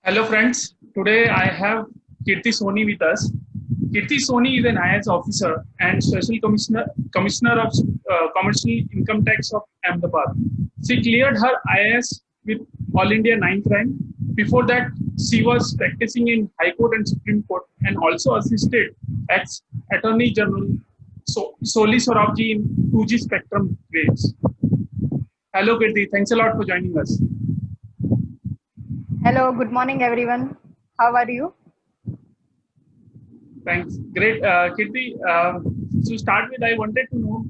Hello friends, today I have Kirti Soni with us. Kirti Soni is an IAS officer and Special Commissioner of Commercial Income Tax of Ahmedabad. She cleared her IAS with All India 9th rank. Before that, she was practicing in High Court and Supreme Court and also assisted as Attorney General Soli Sorabji in 2G Spectrum grades. Hello Kirti, thanks a lot for joining us. Hello, good morning everyone. How are you? Thanks. Great. Kirti, to start with, I wanted to know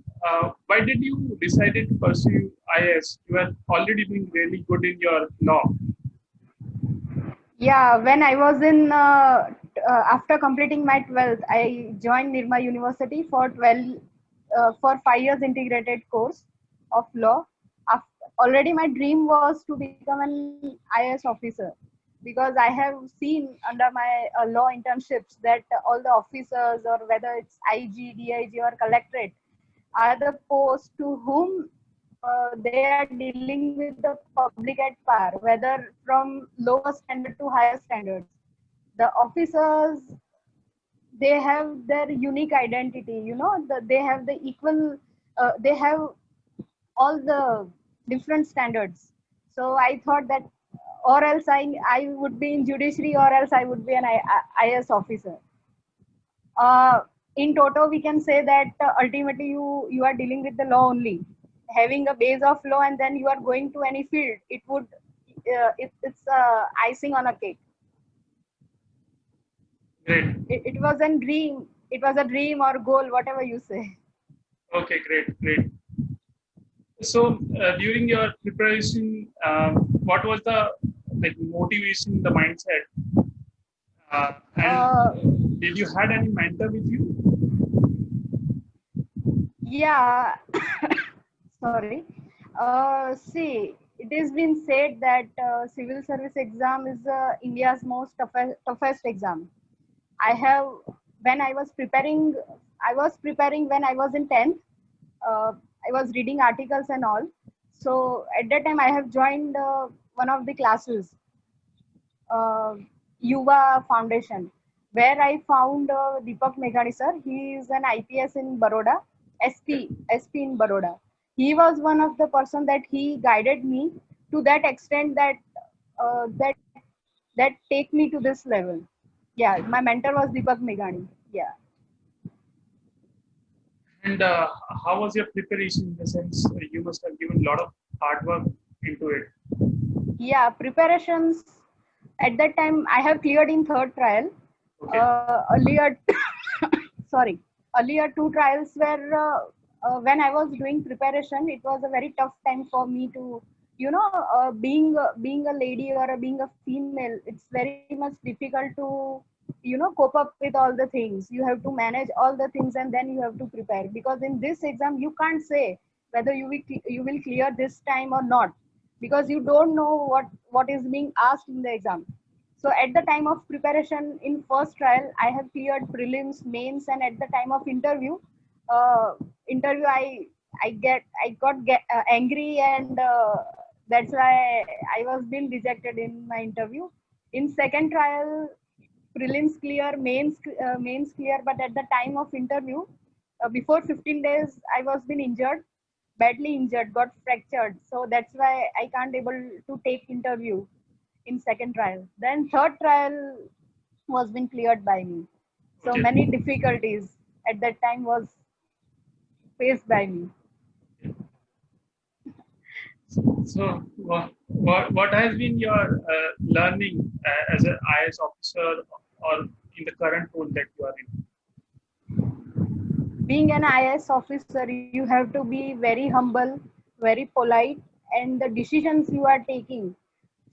why did you decided to pursue IAS? You are already doing really good in your law. Yeah, when I was in after completing my 12th, I joined Nirma University for 5 years integrated course of law. Already my dream was to become an IAS officer because I have seen under my law internships that all the officers or whether it's IG, DIG or collectorate are the posts to whom they are dealing with the public at par, whether from lower standard to higher standards. The officers, they have their unique identity, they have the equal, they have all the different standards. So I thought that, or else I would be in judiciary, or else I would be an IAS officer. uh, in toto we can say that ultimately you are dealing with the law only, having a base of law, and then you are going to any field. It would it's icing on a cake. Great. It was a dream, it was a dream or goal, whatever you say. Okay, great, great. So during your preparation, what was the motivation, the mindset, and did you had any mentor with you? Yeah. Sorry. See, it has been said that civil service exam is India's most toughest exam. I have, when I was preparing when I was in 10th. I was reading articles and all. So at that time, I have joined one of the classes, uh, Yuva Foundation, where I found Deepak Meghani sir. He is an IPS in Baroda, SP in Baroda. He was one of the person that he guided me to that extent that uh, that that take me to this level. Yeah, my mentor was Deepak Meghani. Yeah. And how was your preparation in the sense you must have given a lot of hard work into it? Yeah, preparations at that time I have cleared in third trial. Okay. Earlier, sorry, earlier two trials were when I was doing preparation. It was a very tough time for me to, being a lady or being a female. It's very much difficult to, cope up with all the things. You have to manage all the things and then you have to prepare, because in this exam you can't say whether you will clear this time or not, because you don't know what is being asked in the exam. So at the time of preparation in first trial, I have cleared prelims, mains, and at the time of uh, interview I got angry, and that's why I was being rejected in my interview. In second trial, prelims clear, mains clear, but at the time of interview, before 15 days, I was been injured, badly injured, got fractured. So that's why I can't able to take interview in second trial. Then third trial was been cleared by me. So Okay. many difficulties at that time was faced by me. So, what has been your learning as an IAS officer or in the current role that you are in? Being an IAS officer, you have to be very humble, very polite, and the decisions you are taking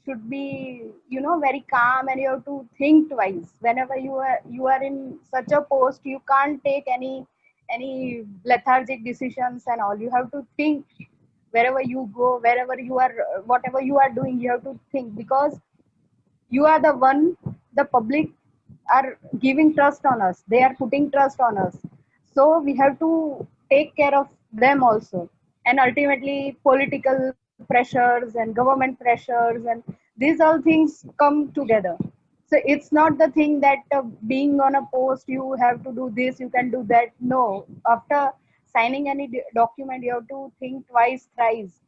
should be, very calm, and you have to think twice. Whenever you are in such a post, you can't take any lethargic decisions and all. You have to think wherever you go, wherever you are, whatever you are doing, you have to think, because you are the one, the public are giving trust on us, they are putting trust on us. So we have to take care of them also. And ultimately political pressures and government pressures and These all things come together. So it's not the thing that being on a post you have to do this, you can do that. No, after signing any document, you have to think twice, thrice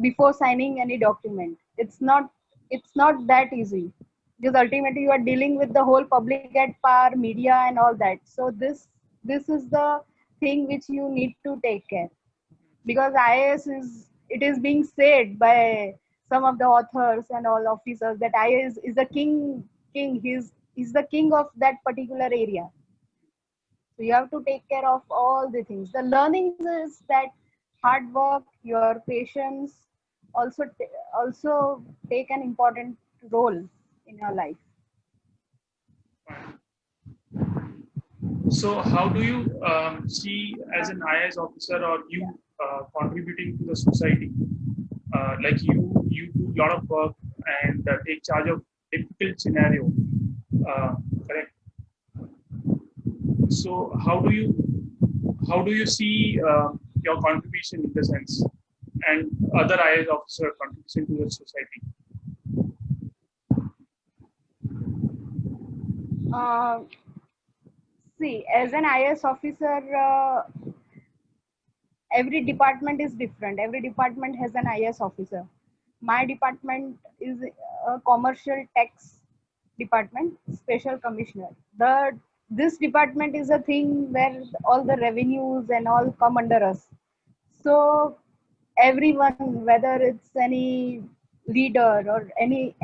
before signing any document. It's not that easy, because ultimately you are dealing with the whole public at par, media and all that. So this is the thing which you need to take care, because IAS is being said by some of the authors and all officers that IAS is the king. He's the king of that particular area. So you have to take care of all the things. The learnings is that hard work, your patience also take an important role in your life. So, how do you see as an IAS officer or you contributing to the society? Like you do a lot of work and take charge of difficult scenario. Correct. So, how do you see your contribution in the sense, and other IAS officer contribution to the society? Uh, See, as an IAS officer, every department is different. Every department has an IAS officer. My department is a commercial tax department, special commissioner. The This department is a thing where all the revenues and all come under us. So everyone, whether it's any leader or any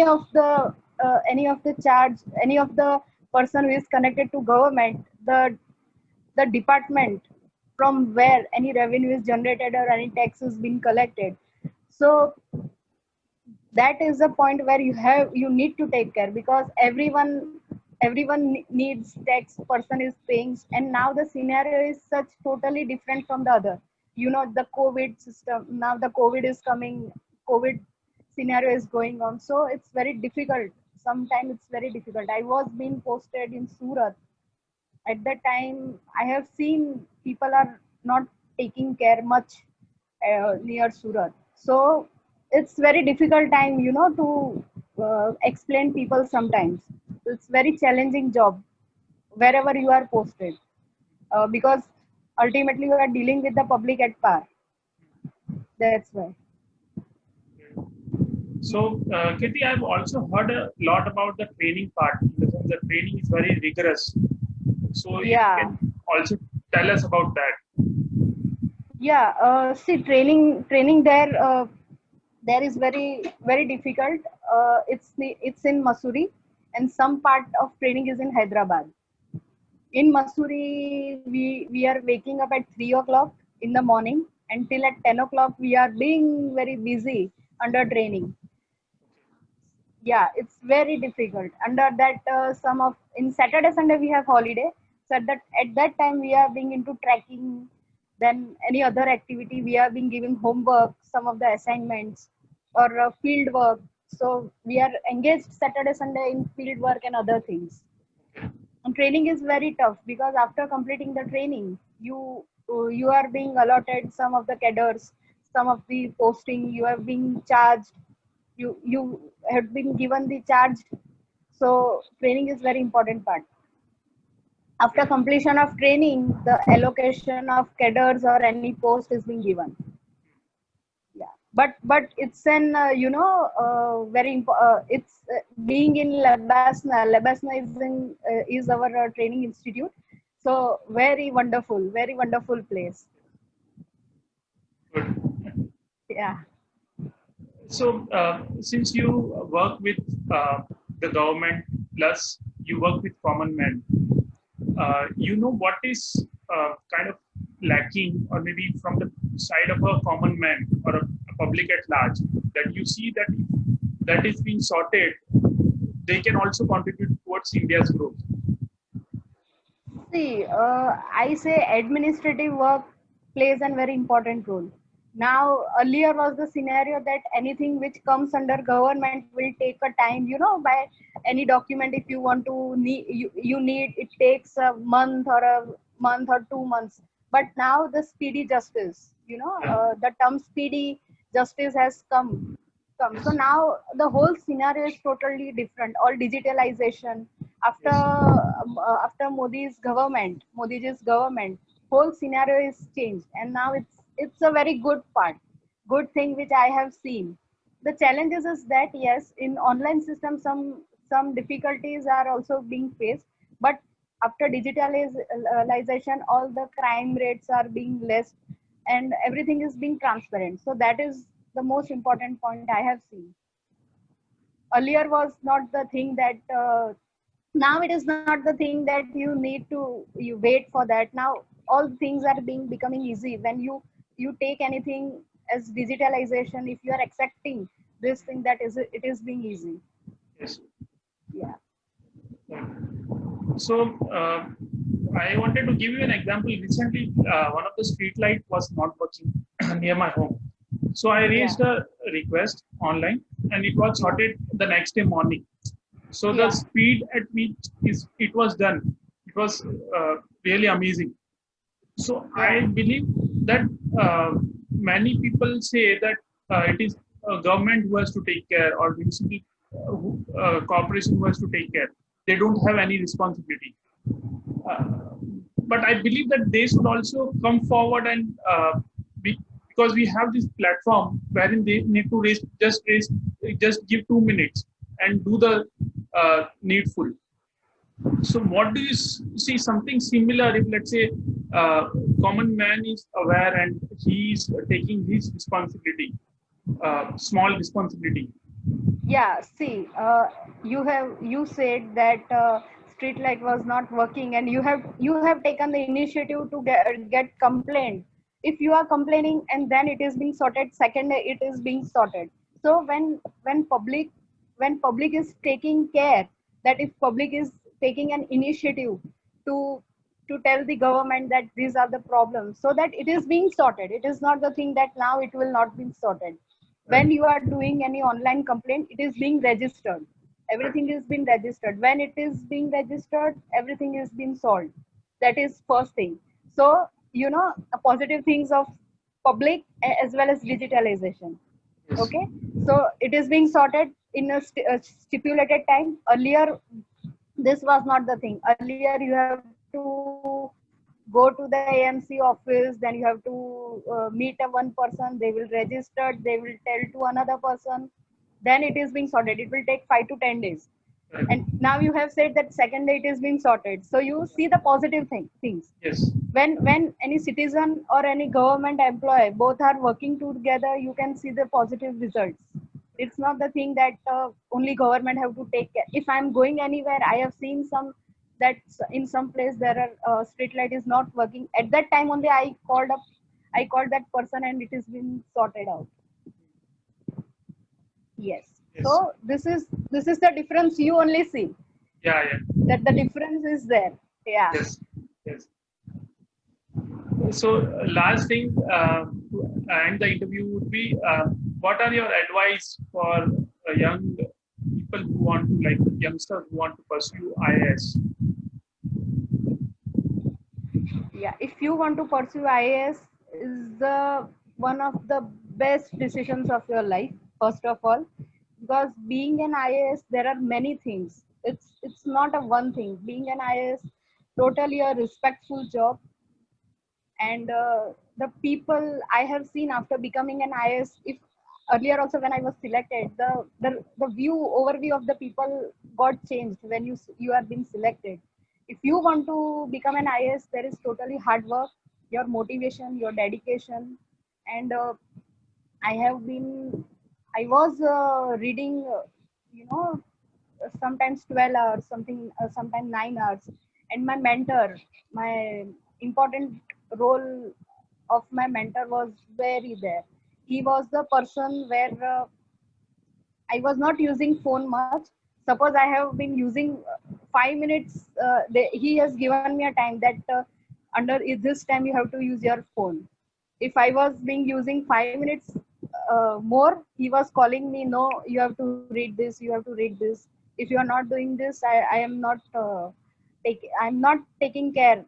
of the charge, any of the person who is connected to government, the department from where any revenue is generated or any tax is being collected. So that is the point where you need to take care, because everyone needs tax, person is paying, and now the scenario is such totally different from the other. The COVID system, now the COVID is coming, COVID scenario is going on, so it's very difficult. Sometimes it's very difficult. I was being posted in Surat. At that time I have seen people are not taking care much near Surat. So it's very difficult time, to explain people sometimes. It's very challenging job wherever you are posted, because ultimately you are dealing with the public at par. That's why. So, Kirti, I've also heard a lot about the training part. In the sense that training is very rigorous. So, if you Yeah. can also tell us about that. Yeah, see, training there is very difficult. It's in Masuri, and some part of training is in Hyderabad. In Masuri, we are waking up at 3 o'clock in the morning until at 10 o'clock. We are being very busy under training. Yeah, it's very difficult. Under that, some of in Saturday Sunday we have holiday. So at that time we are being into tracking. Then any other activity we are being given homework, some of the assignments or field work. So we are engaged Saturday Sunday in field work and other things. And training is very tough, because after completing the training, you are being allotted some of the cadres, some of the posting. You have been charged. You have been given the charge. So training is very important part. After completion of training, the allocation of cadres or any post is being given. Yeah, but it's an it's being in Labasna. Labasna is our training institute. So very wonderful place. Good. Yeah. So, since you work with the government plus you work with common men, you know what is kind of lacking, or maybe from the side of a common man or a public at large, that you see that that is being sorted, they can also contribute towards India's growth. See, I say administrative work plays a very important role. Now, earlier was the scenario that anything which comes under government will take a time. By any document, if you want to you need, it takes a month or 2 months. But now the speedy justice, the term speedy justice has come come. So now the whole scenario is totally different. All digitalization after Yes. after Modi's government, whole scenario is changed, and now it's a very good part, good thing which I have seen. The challenges is that yes, in online system some difficulties are also being faced, but after digitalization, all the crime rates are being less, and everything is being transparent. So that is the most important point I have seen. Earlier was not the thing that now it is not the thing that you need to you wait for that. Now all things are being becoming easy when you take anything as digitalization. If you are accepting this thing, that is it is being easy. Yes. Yeah. So I wanted to give you an example. Recently, one of the street light was not working near my home. So I Yeah. raised a request online, and it was Yeah. sorted the next day morning. So the Yeah. speed at which it was done, it was really amazing. So Yeah. I believe that many people say that it is government who has to take care, or municipal corporation who has to take care. They don't have any responsibility. Uh, but I believe that they should also come forward and because we have this platform wherein they need to just give 2 minutes and do the needful. So, what do you see something similar if, let's say, common man is aware and he is taking his responsibility, small responsibility? Yeah, see, you said that street light was not working, and you have taken the initiative to get complaint. If you are complaining and then it is being sorted, second day it is being sorted. So when public is taking care, that if public is taking an initiative to to tell the government that these are the problems, so that it is being sorted. It is not the thing that now it will not be sorted. Right. When you are doing any online complaint, it is being registered. Right. Everything is being registered. When it is being registered, everything is being solved. That is first thing. So positive things of public as well as digitalization. Yes. Okay, so it is being sorted in a stipulated time. Earlier this was not the thing. Earlier you have to go to the AMC office, then you have to meet a one person, they will register, they will tell to another person, then it is being sorted. It will take 5 to 10 days. Right. And now you have said that second day it is being sorted. So you see the positive things. Yes. When any citizen or any government employee both are working together, you can see the positive results. It's not the thing that only government have to take care. If I'm going anywhere, I have seen some that in some place there are street light is not working. At that time only I called that person, and it is been sorted out. Yes. Yes. So this is the difference you only see, Yeah. Yeah. that the difference is there. Yeah. Yes. Yes. So, last thing to end the interview would be what are your advice for young people who want to, like youngsters who want to pursue IAS? Yeah, if you want to pursue IAS, is the one of the best decisions of your life, first of all, because being an IAS, there are many things. It's not a one thing. Being an IAS, totally a respectful job, and the people I have seen after becoming an IAS, if earlier also when I was selected, the view overview of the people got changed when you are being selected. If you want to become an IAS, there is totally hard work, your motivation, your dedication, and I have been, I was reading, you know, sometimes 12 hours, sometimes 9 hours. And my mentor, my important role of my mentor was very there. He was the person where I was not using phone much. Suppose I have been using 5 minutes, he has given me a time that under this time you have to use your phone. If I was being using 5 minutes more, he was calling me, no, you have to read this, you have to read this. If you are not doing this, I am not I'm not taking care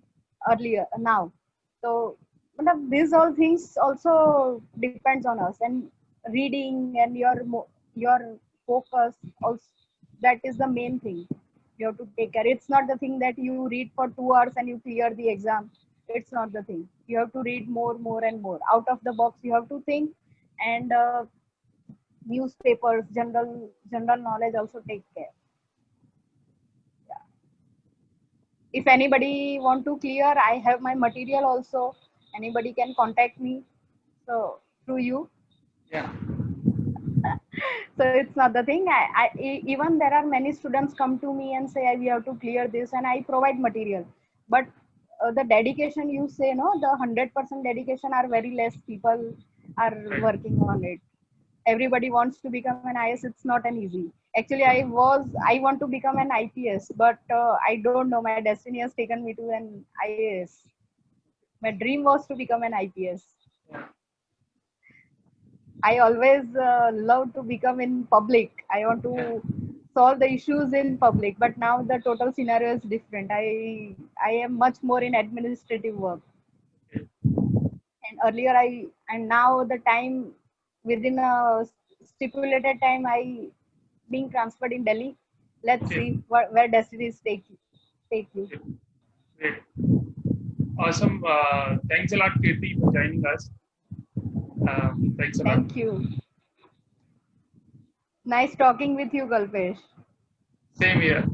earlier now. So these all things also depends on us, and reading and your your focus also, that is the main thing. You have to take care. It's not the thing that you read for 2 hours and you clear the exam. It's not the thing. You have to read more and more out of the box. You have to think, and newspapers, general knowledge also take care. Yeah. If anybody want to clear, I have my material also. Anybody can contact me, so through you. Yeah. So it's not the thing. Even there are many students come to me and say, we have to clear this, and I provide material. But the dedication, you say, no, the 100% dedication are very less people are Right. working on it. Everybody wants to become an IS. It's not an easy. Actually, I want to become an IPS, but I don't know. My destiny has taken me to an IAS. My dream was to become an IPS. Yeah. I always love to become in public. I want Yeah. to solve the issues in public, but now the total scenario is different. I am much more in administrative work. Okay. And earlier and now the time, within a stipulated time, I being transferred in Delhi. Let's Okay. see where destinies take you. Okay. Great. Awesome. Thanks a lot, Kirti, for joining us. Thanks a lot. Thank you. Nice talking with you, Kalpesh. Same here.